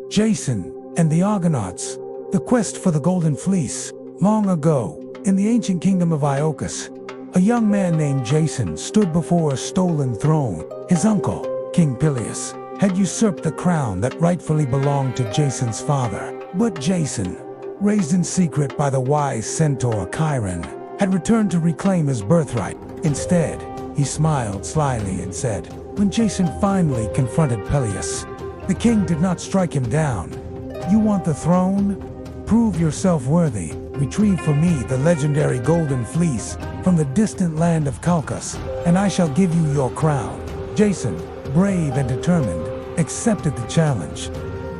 Jason and the Argonauts. The quest for the Golden Fleece. Long ago, in the ancient kingdom of Iolcus, a young man named Jason stood before a stolen throne. His uncle, King Pelias, had usurped the crown that rightfully belonged to Jason's father. But Jason, raised in secret by the wise centaur Chiron, had returned to reclaim his birthright. Instead, he smiled slyly and said, when Jason finally confronted Pelias, the king did not strike him down. You want the throne? Prove yourself worthy. Retrieve for me the legendary Golden Fleece from the distant land of Colchis, and I shall give you your crown. Jason, brave and determined, accepted the challenge.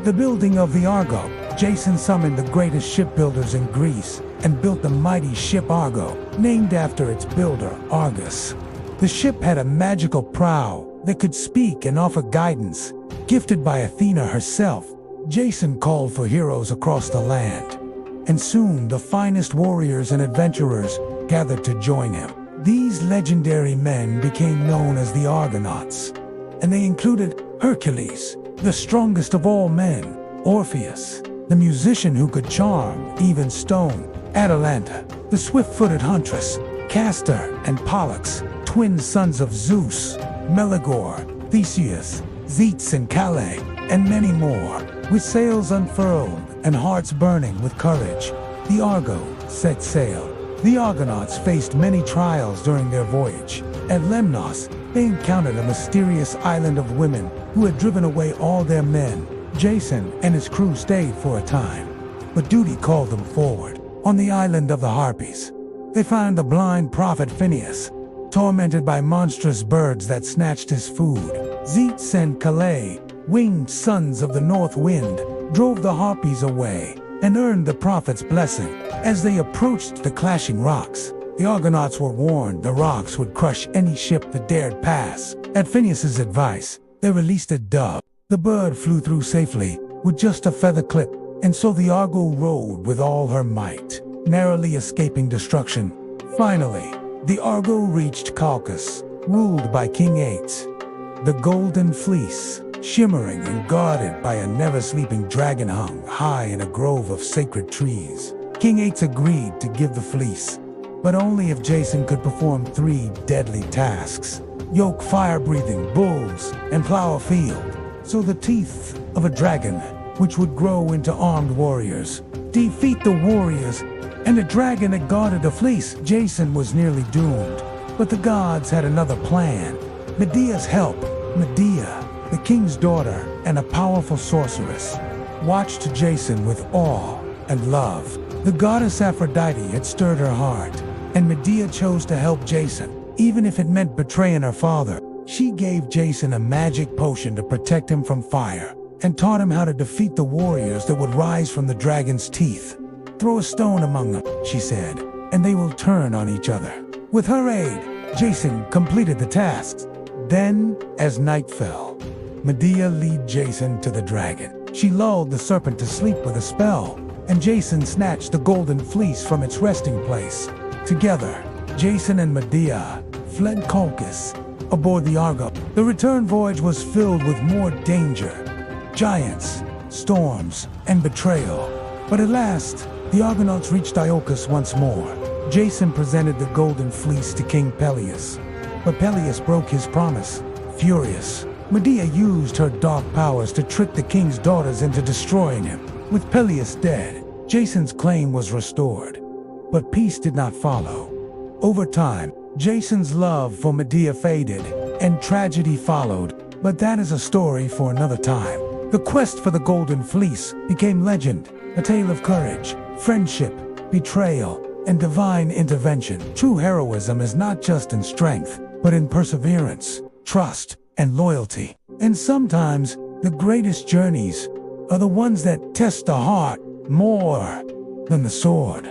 The building of the Argo. Jason summoned the greatest shipbuilders in Greece and built the mighty ship Argo, named after its builder, Argus. The ship had a magical prow that could speak and offer guidance. Gifted by Athena herself, Jason called for heroes across the land. And soon the finest warriors and adventurers gathered to join him. These legendary men became known as the Argonauts, and they included Hercules, the strongest of all men, Orpheus, the musician who could charm even stone, Atalanta, the swift-footed huntress, Castor and Pollux, twin sons of Zeus, Melagor, Theseus, Zeus and Calais, and many more. With sails unfurled and hearts burning with courage, the Argo set sail. The Argonauts faced many trials during their voyage. At Lemnos, they encountered a mysterious island of women who had driven away all their men. Jason and his crew stayed for a time, but duty called them forward. On the island of the Harpies, they found the blind prophet Phineas, tormented by monstrous birds that snatched his food. Zeus and Calais, winged sons of the north wind, drove the Harpies away and earned the prophet's blessing. As they approached the clashing rocks, the Argonauts were warned the rocks would crush any ship that dared pass. At Phineas's advice, they released a dove. The bird flew through safely with just a feather clip, and so the Argo rode with all her might, narrowly escaping destruction. Finally, the Argo reached Colchis, ruled by King Pelias. The Golden Fleece, shimmering and guarded by a never-sleeping dragon, hung high in a grove of sacred trees. King Pelias agreed to give the fleece, but only if Jason could perform 3 deadly tasks: yoke fire-breathing bulls and plow a field. So the teeth of a dragon, which would grow into armed warriors, defeat the warriors, and a dragon that guarded the fleece. Jason was nearly doomed, but the gods had another plan. Medea's help. Medea, the king's daughter and a powerful sorceress, watched Jason with awe and love. The goddess Aphrodite had stirred her heart, and Medea chose to help Jason, even if it meant betraying her father. She gave Jason a magic potion to protect him from fire, and taught him how to defeat the warriors that would rise from the dragon's teeth. Throw a stone among them, she said, and they will turn on each other. With her aid, Jason completed the tasks. Then, as night fell, Medea led Jason to the dragon. She lulled the serpent to sleep with a spell, and Jason snatched the Golden Fleece from its resting place. Together, Jason and Medea fled Colchis aboard the Argo. The return voyage was filled with more danger, giants, storms, and betrayal. But at last, the Argonauts reached Iolcus once more. Jason presented the Golden Fleece to King Pelias, but Pelias broke his promise. Furious, Medea used her dark powers to trick the king's daughters into destroying him. With Pelias dead, Jason's claim was restored, but peace did not follow. Over time, Jason's love for Medea faded, and tragedy followed, but that is a story for another time. The quest for the Golden Fleece became legend, a tale of courage, friendship, betrayal, and divine intervention. True heroism is not just in strength, but in perseverance, trust, and loyalty. And sometimes, the greatest journeys are the ones that test the heart more than the sword.